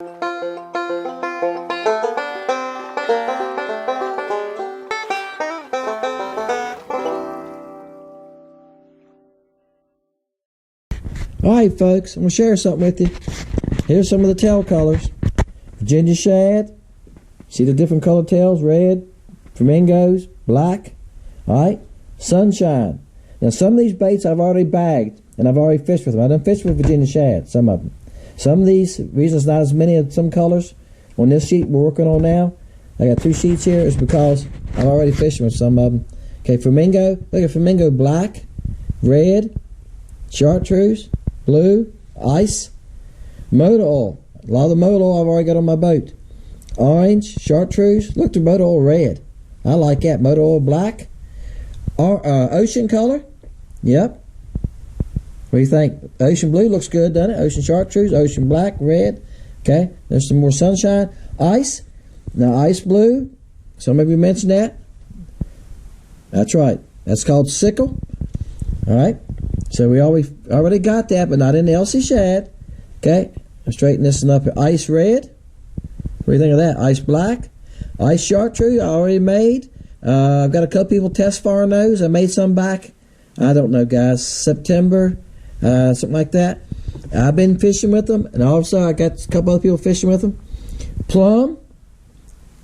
Alright folks, I'm going to share something with you. Here's some of the tail colors. Virginia shad. See the different color tails? Red, flamingos, black. Alright? Sunshine. Now some of these baits I've already bagged and I've already fished with them. I done fished with Virginia shad, some of them. Some of these, the reason it's not as many of some colors on this sheet we're working on now, I got 2 sheets here, is because I've already fished with some of them. Okay, flamingo. Look at flamingo black, red, chartreuse, blue, ice, motor oil. A lot of the motor oil I've already got on my boat. Orange, chartreuse. Look, the motor oil red. I like that. Motor oil black. Ocean color. Yep. What do you think? Ocean blue looks good, doesn't it? Ocean chartreuse, ocean black, red. Okay. There's some more sunshine. Ice. Now ice blue. Some of you mentioned that. That's right. That's called sickle. All right. So we already got that, but not in the LC shad. Okay, I'll straighten this one up here. Ice red. What do you think of that? Ice black. Ice chartreuse I already made. I've got a couple people test firing those. I made some back, I don't know guys, September, something like that. I've been fishing with them, and also I got a couple other people fishing with them. Plum.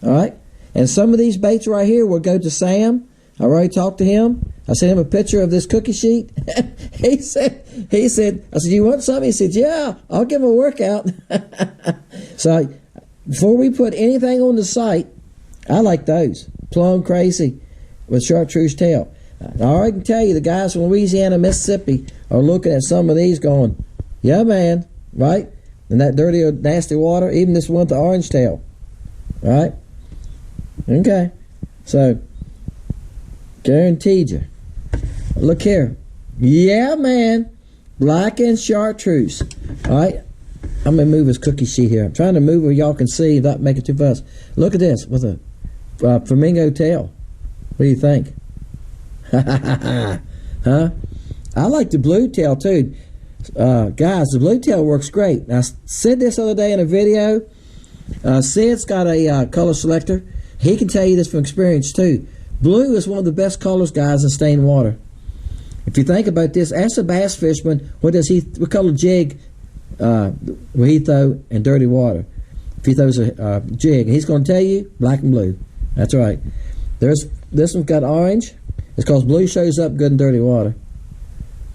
Alright, and some of these baits right here will go to Sam. I already talked to him. I sent him a picture of this cookie sheet. he said, I said, you want something? He said, yeah, I'll give him a workout. So before we put anything on the site, I like those. Plum crazy with chartreuse tail. Now, I can tell you, the guys from Louisiana, Mississippi are looking at some of these going, yeah, man, right? And that dirty, nasty water, even this one with the orange tail, right? Okay, so guaranteed you. Look here. Yeah, man. Black and chartreuse. Alright. I'm going to move this cookie sheet here. I'm trying to move where y'all can see, not make it too fast. Look at this with a flamingo tail. What do you think? Huh? I like the blue tail too. Guys, the blue tail works great. Now, I said this other day in a video. Sid's got a color selector. He can tell you this from experience too. Blue is one of the best colors, guys, in stained water. If you think about this, ask a bass fisherman what color jig will he throw in dirty water. If he throws a jig, he's going to tell you black and blue. That's right. This one's got orange. It's because blue shows up good in dirty water.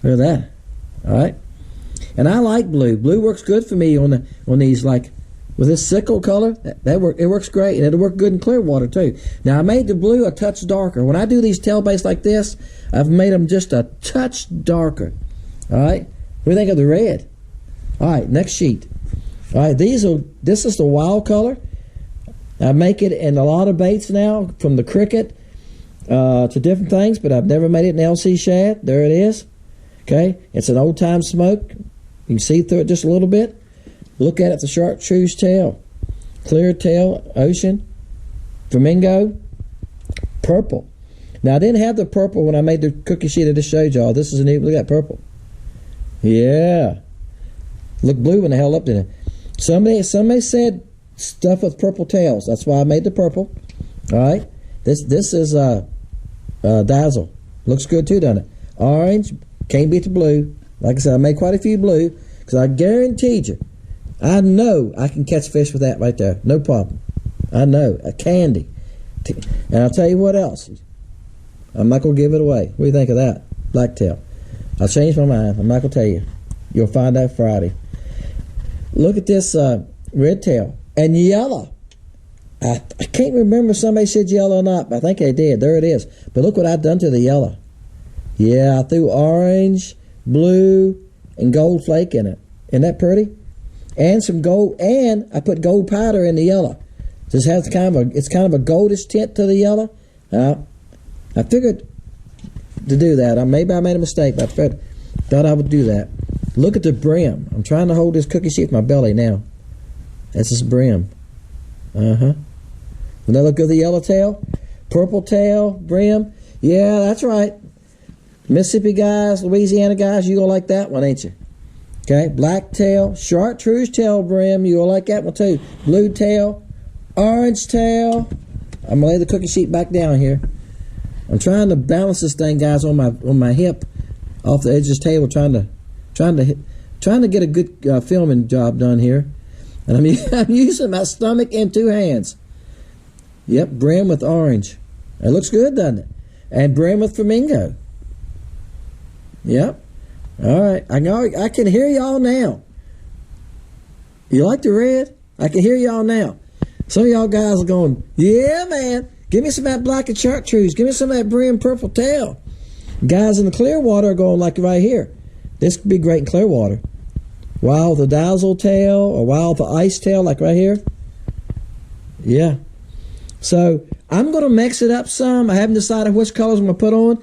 Look at that. All right. And I like blue. Blue works good for me on these, like with this sickle color. It works great, and it'll work good in clear water too. Now I made the blue a touch darker. When I do these tail baits like this, I've made them just a touch darker. All right. What do you think of the red? All right. Next sheet. All right. This is the wild color. I make it in a lot of baits now, from the cricket to different things, but I've never made it in LC shad. There it is. Okay. It's an old time smoke. You can see through it just a little bit. Look at it, the chartreuse tail, clear tail, ocean, flamingo, purple. Now I didn't have the purple when I made the cookie sheet I just showed y'all. This is a new, look at that purple. Yeah. Look blue when the hell up in it. Somebody said stuff with purple tails. That's why I made the purple. All right. This is dazzle. Looks good too, doesn't it? Orange, can't beat the blue. Like I said, I made quite a few blue because I guaranteed you, I know I can catch fish with that right there. No problem. I know. A candy. And I'll tell you what else. I'm not going to give it away. What do you think of that? Blacktail. I'll change my mind. I'm not going to tell you. You'll find out Friday. Look at this red tail. And yellow. I can't remember if somebody said yellow or not, but I think they did. There it is. But look what I've done to the yellow. Yeah, I threw orange, blue, and gold flake in it. Isn't that pretty? And some gold, and I put gold powder in the yellow. This has kind of a goldish tint to the yellow. I figured to do that. Maybe I made a mistake, but I thought I would do that. Look at the brim. I'm trying to hold this cookie sheet with my belly now. That's this brim. Doesn't that look good? The yellow tail, purple tail, brim. Yeah, that's right. Mississippi guys, Louisiana guys, you gonna like that one, ain't you? Okay, black tail, chartreuse tail brim. You'll like that one too. Blue tail, orange tail. I'm gonna lay the cookie sheet back down here. I'm trying to balance this thing, guys, on my hip, off the edge of this table, trying to get a good filming job done here. And I'm using my stomach and two hands. Yep, brim with orange. It looks good, doesn't it? And brim with flamingo. Yep. All right. I can hear y'all now. You like the red? I can hear y'all now. Some of y'all guys are going, yeah, man. Give me some of that black and chartreuse. Give me some of that brim purple tail. Guys in the clear water are going like right here. This could be great in clear water. Wild the dazzle tail or wild the ice tail like right here. Yeah. So I'm going to mix it up some. I haven't decided which colors I'm going to put on.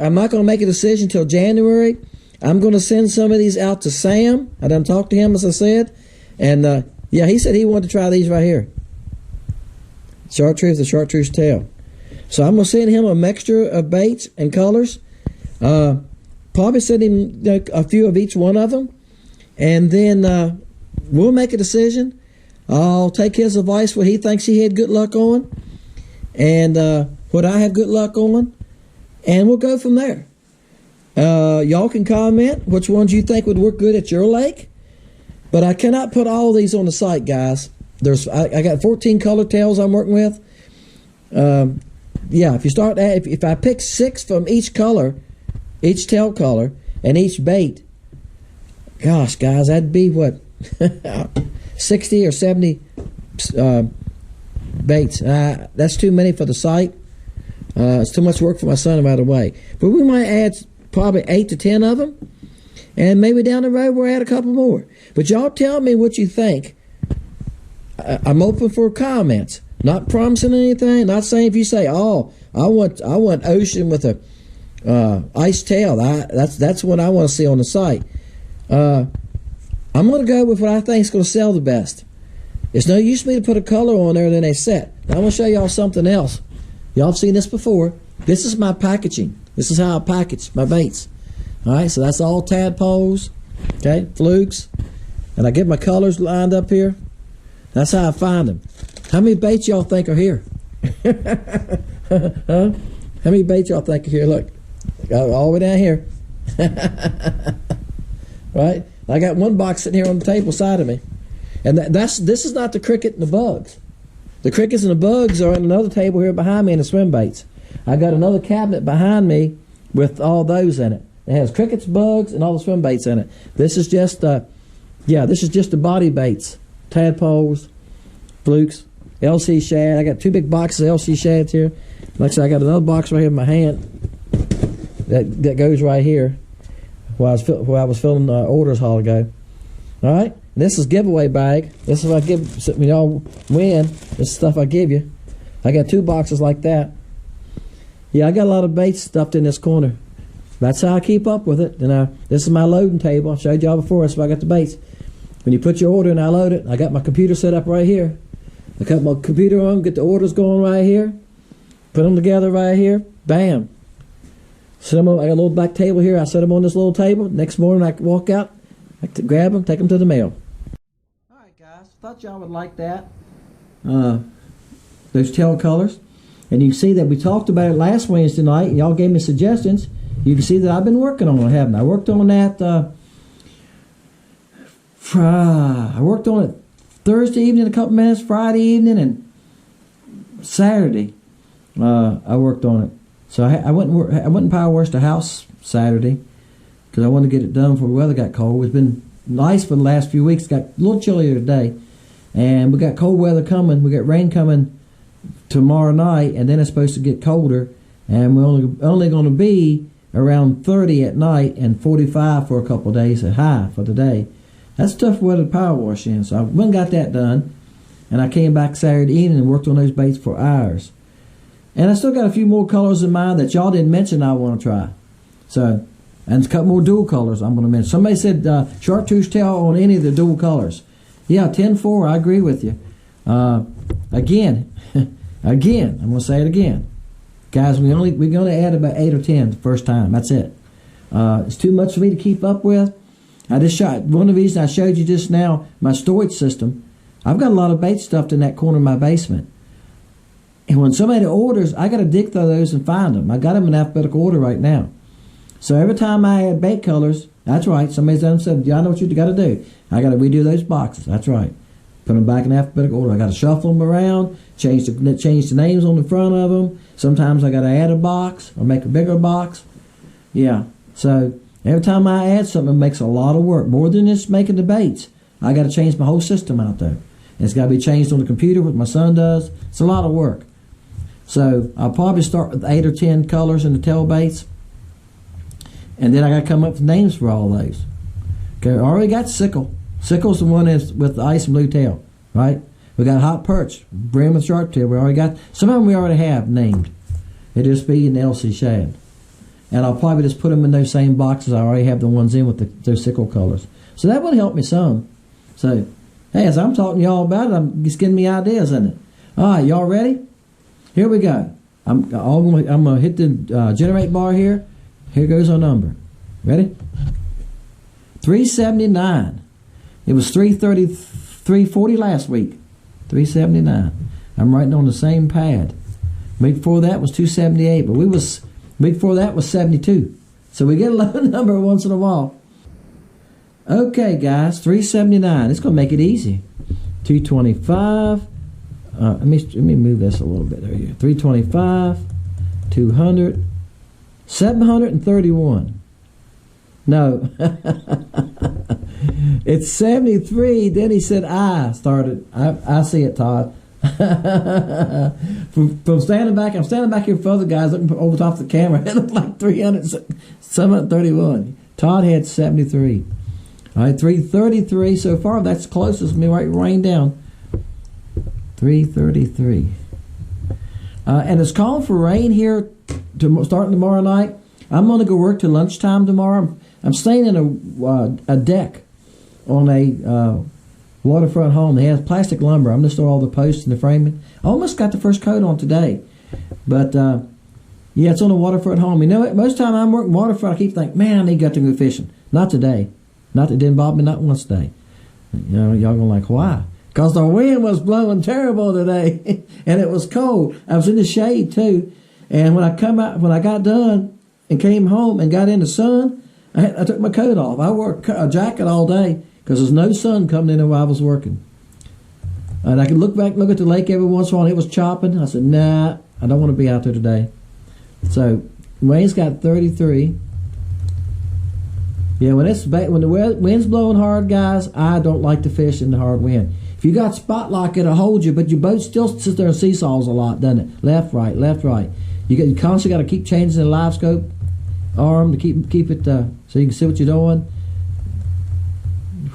I'm not going to make a decision until January. I'm going to send some of these out to Sam. I done talked to him, as I said. And, yeah, he said he wanted to try these right here. Chartreuse, the chartreuse tail. So I'm going to send him a mixture of baits and colors. Probably send him a few of each one of them. And then we'll make a decision. I'll take his advice, what he thinks he had good luck on, and what I have good luck on, and we'll go from there. Y'all can comment which ones you think would work good at your lake, but I cannot put all of these on the site, guys. I got 14 color tails I'm working with. Yeah, if I pick 6 from each color, each tail color, and each bait, gosh, guys, that'd be what? 60 or 70 baits. That's too many for the site. It's too much work for my son, by the way. But we might add probably 8 to 10 of them, and maybe down the road we'll add a couple more. But y'all tell me what you think. I'm open for comments. Not promising anything. Not saying if you say, "Oh, I want ocean with a ice tail." That's what I want to see on the site. I'm going to go with what I think is going to sell the best. It's no use for me to put a color on there and then they set. Now I'm going to show y'all something else. Y'all have seen this before. This is my packaging. This is how I package my baits. All right, so that's all tadpoles, okay, flukes, and I get my colors lined up here. That's how I find them. How many baits y'all think are here? Huh? How many baits y'all think are here? Look, all the way down here. Right? I got one box sitting here on the table side of me. And this is not the cricket and the bugs. The crickets and the bugs are on another table here behind me in the swim baits. I got another cabinet behind me with all those in it. It has crickets, bugs, and all the swim baits in it. This is just this is just the body baits. Tadpoles, flukes, LC shad. I got 2 big boxes of LC shads here. Like I said, I got another box right here in my hand that goes right here. Where I was filling orders a while ago. All right, this is giveaway bag. This is what I give when y'all win. This is stuff I give you. I got 2 boxes like that. Yeah, I got a lot of baits stuffed in this corner. That's how I keep up with it. And this is my loading table. I showed y'all before. That's where I got the baits. When you put your order in, I load it. I got my computer set up right here. I cut my computer on, get the orders going right here. Put them together right here. Bam. Set them on, I got a little back table here. I set them on this little table. Next morning I can walk out, I can grab them, take them to the mail. All right, guys. Thought y'all would like that. Those tail colors. And you can see that we talked about it last Wednesday night. Y'all gave me suggestions. You can see that I've been working on it, haven't I? I worked on that. I worked on it Thursday evening a couple minutes, Friday evening, and Saturday. I worked on it. So I went and power washed the house Saturday because I wanted to get it done before the weather got cold. It's been nice for the last few weeks. It got a little chillier today. And we got cold weather coming. We got rain coming tomorrow night, and then it's supposed to get colder. And we're only going to be around 30 at night and 45 for a couple of days at high for the day. That's tough weather to power wash in. So I went and got that done. And I came back Saturday evening and worked on those baits for hours. And I still got a few more colors in mind that y'all didn't mention I want to try. So, and a couple more dual colors I'm going to mention. Somebody said chartreuse tail on any of the dual colors. Yeah, 10-4, I agree with you. Again, I'm going to say it again. Guys, we're going to add about 8 or 10 the first time. That's it. It's too much for me to keep up with. I just shot one of the reasons I showed you just now, my storage system. I've got a lot of bait stuffed in that corner of my basement. And when somebody orders, I got to dig through those and find them. I got them in alphabetical order right now. So every time I add bait colors, that's right, somebody's done said, yeah, I know what you got to do. I got to redo those boxes. That's right. Put them back in alphabetical order. I got to shuffle them around, change the names on the front of them. Sometimes I got to add a box or make a bigger box. Yeah. So every time I add something, it makes a lot of work. More than just making the baits. I got to change my whole system out there. And it's got to be changed on the computer, what my son does. It's a lot of work. So I'll probably start with 8 or 10 colors in the tail baits. And then I got to come up with names for all those. Okay, I already got sickle. Sickle's the one that's with the ice and blue tail, right? We got hot perch, brim and sharp tail. We already got, some of them we already have named. It'll just be in the LC shad. And I'll probably just put them in those same boxes. I already have the ones in with those sickle colors. So that would help me some. So, hey, as I'm talking to y'all about it, it's giving me ideas, isn't it? All right, y'all ready? Here we go. I'm going to hit the generate bar here. Here goes our number. Ready? 379. It was 330, 340 last week. 379. I'm writing on the same pad. Week before that was 278, but week before that was 72. So we get a low number once in a while. Okay, guys, 379. It's going to make it easy. 225. Let me move this a little bit there. 325, 200, 731. No. It's 73. Then he said I started. I see it, Todd. from standing back, I'm standing back here for other guys looking over top of the camera. It looked like 300, 731. Todd had 73. All right, 333 so far. That's closest. Let me write down. 333. And it's calling for rain here starting tomorrow night. I'm going to go work till lunchtime tomorrow. I'm staying in a deck on a waterfront home. They have plastic lumber. I'm going to store all the posts and the framing. I almost got the first coat on today. But, yeah, it's on a waterfront home. You know what? Most of the time I'm working waterfront, I keep thinking, man, I need to go to go fishing. Not today. It didn't bother me not once today. You know, y'all going like, why? Because the wind was blowing terrible today. And it was cold. I was in the shade, too. And when I got done and came home and got in the sun, I took my coat off. I wore a jacket all day because there's no sun coming in while I was working. And I could look at the lake every once in a while and it was chopping. I said, nah, I don't want to be out there today. So Wayne's got 33. Yeah, when the wind's blowing hard, guys, I don't like to fish in the hard wind. If you got spot lock, it'll hold you, but your boat still sits there and seesaws a lot, doesn't it? Left, right, left, right. You constantly got to keep changing the live scope arm to keep it so you can see what you're doing.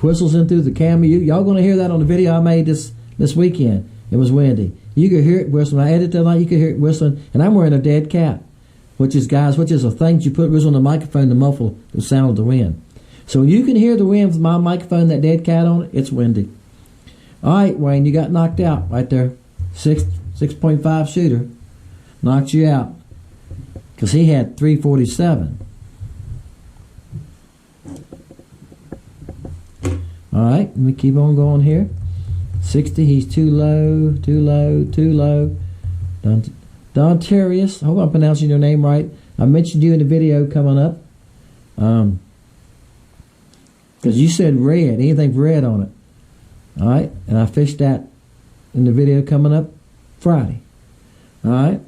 Whistles in through the camera. Y'all going to hear that on the video I made this weekend. It was windy. You could hear it whistling. I edited that night. You could hear it whistling, and I'm wearing a dead cat, which is a thing you put on the microphone to muffle the sound of the wind. So you can hear the wind with my microphone, that dead cat on it. It's windy. All right, Wayne, you got knocked out right there. 6.5 shooter knocked you out because he had 347. All right, let me keep on going here. 60, he's too low. Don Terrius, I hope I'm pronouncing your name right. I mentioned you in the video coming up. Because you said red, anything red on it. All right, and I fished that in the video coming up Friday. All right,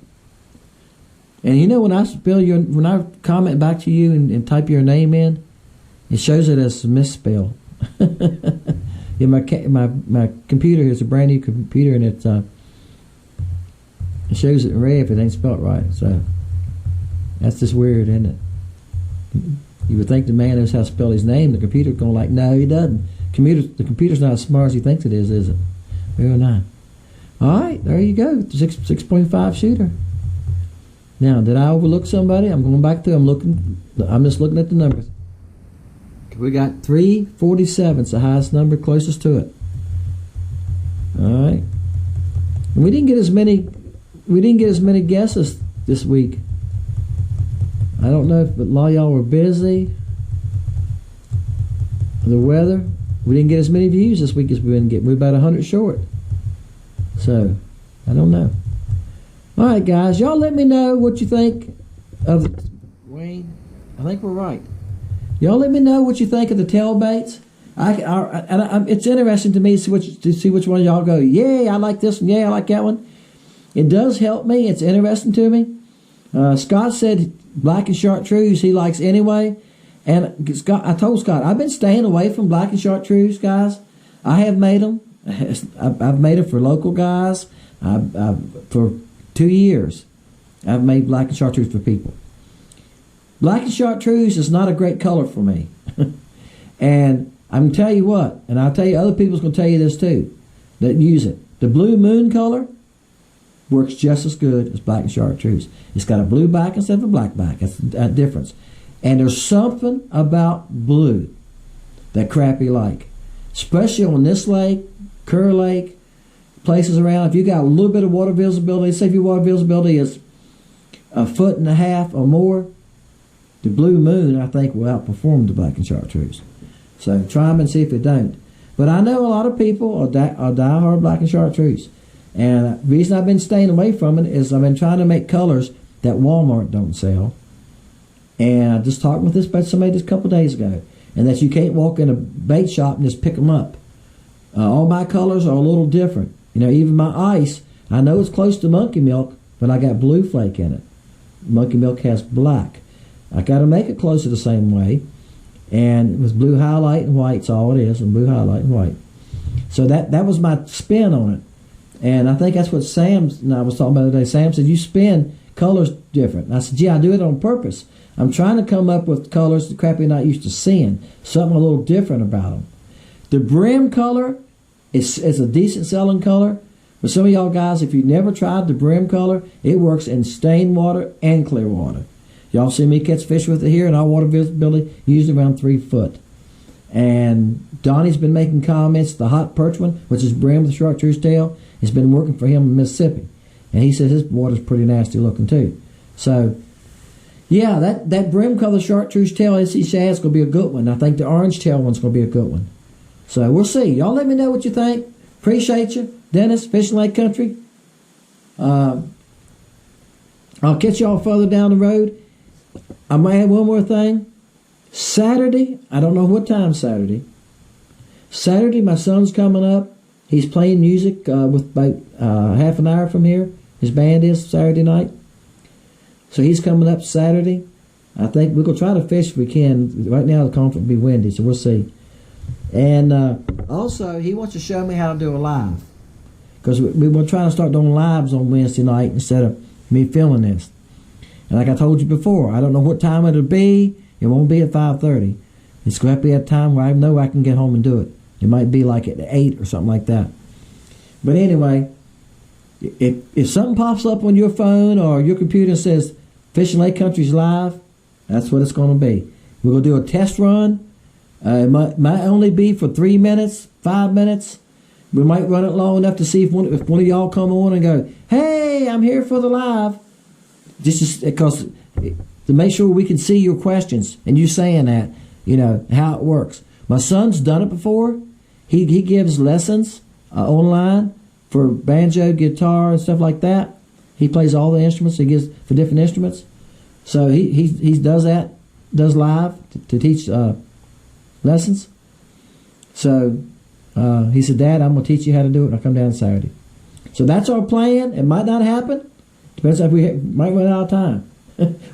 and you know when I comment back to you and type your name in, it shows it as a misspell. Yeah, my computer is a brand new computer, and it shows it in red if it ain't spelled right. So that's just weird, isn't it? You would think the man knows how to spell his name. The computer's going like, no, he doesn't. The computer's not as smart as he thinks it is it? Very nice. All right, there you go. 6.5 shooter. Now, did I overlook somebody? I'm going back through. I'm just looking at the numbers. We got 347. It's the highest number, closest to it. All right. And we didn't get as many guesses this week. I don't know if a lot of y'all were busy. the weather. We didn't get as many views this week as we've been getting. We're about 100 short. So, I don't know. All right, guys. Y'all let me know what you think of Wayne. I think we're right. Y'all let me know what you think of the tail baits. It's interesting to me to see which one of y'all go, yeah, I like this one. Yeah, I like that one. It does help me. It's interesting to me. Scott said black and chartreuse he likes anyway. And Scott, I told Scott, I've been staying away from black and chartreuse, guys. I have made them. I've made them for local guys. For 2 years, I've made black and chartreuse for people. Black and chartreuse is not a great color for me. And I'm going to tell you what, and I'll tell you other people's going to tell you this too, that use it. The blue moon color works just as good as black and chartreuse. It's got a blue back instead of a black back. That's a difference. And there's something about blue that crappie like. Especially on this lake, Kerr Lake, places around. If you got a little bit of water visibility, say if your water visibility is 1.5 feet or more, the blue moon, I think, will outperform the black and chartreuse. So try them and see if it don't. But I know a lot of people are die-hard black and chartreuse. And the reason I've been staying away from it is I've been trying to make colors that Walmart don't sell. And I just talked with somebody just a couple days ago. And that you can't walk in a bait shop and just pick them up. All my colors are a little different. You know, even my ice, I know it's close to monkey milk, but I got blue flake in it. Monkey milk has black. I got to make it closer the same way. And it was blue highlight and white's all it is, and blue highlight and white. So that was my spin on it. And I think that's what Sam and I was talking about today. Sam said, you spin colors different. And I said, yeah, I do it on purpose. I'm trying to come up with colors that crappie not used to seeing. Something a little different about them. The brim color is a decent selling color. For some of y'all guys, if you've never tried the brim color, it works in stained water and clear water. Y'all see me catch fish with it here, and our water visibility usually around 3 foot. And Donnie's been making comments. The hot perch one, which is brim with chartreuse tail, has been working for him in Mississippi. And he says his water's pretty nasty looking too. So, yeah, that brim color chartreuse tail NC shad's going to be a good one. I think the orange tail one's going to be a good one. So we'll see. Y'all let me know what you think. Appreciate you. Dennis, Fishing Lake Country. I'll catch y'all further down the road. I might add one more thing. Saturday, I don't know what time Saturday. Saturday, my son's coming up. He's playing music with about half an hour from here. His band is Saturday night. So he's coming up Saturday. I think we're going to try to fish if we can. Right now the conference will be windy, so we'll see. And also, he wants to show me how to do a live. Because we were trying to start doing lives on Wednesday night instead of me filming this. And like I told you before, I don't know what time it'll be. It won't be at 5:30. It's going to have to be at a time where I know I can get home and do it. It might be like at 8 or something like that. But anyway, if something pops up on your phone or your computer and says Fishing Lake Country's live, that's what it's going to be. We're going to do a test run. It might only be for 3 minutes, 5 minutes. We might run it long enough to see if one of y'all come on and go, hey, I'm here for the live. Just because to make sure we can see your questions and you saying that, you know, how it works. My son's done it before. He gives lessons online for banjo, guitar, and stuff like that. He plays all the instruments. He gives for different instruments. So he does that, does live to teach lessons. So he said, Dad, I'm going to teach you how to do it when I come down Saturday. So that's our plan. It might not happen. Depends if we might run out of time.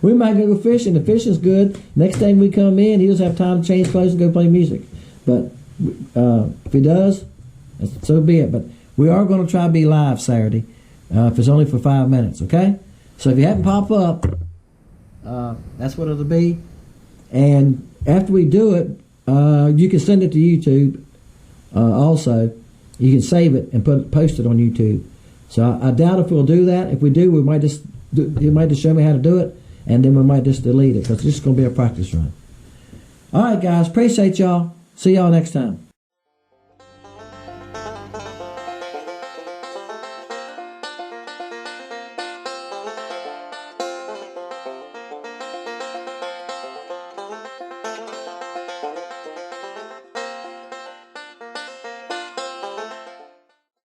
We might go fishing. The fishing's good. Next time we come in, he doesn't have time to change clothes and go play music. But if he does, so be it. But we are going to try to be live Saturday if it's only for 5 minutes, okay? So if you happen to pop up, that's what it'll be. And after we do it, you can send it to YouTube also. You can save it and post it on YouTube. So I doubt if we'll do that. If we do, we might just you might just show me how to do it, and then we might just delete it because it's just going to be a practice run. All right, guys. Appreciate y'all. See y'all next time.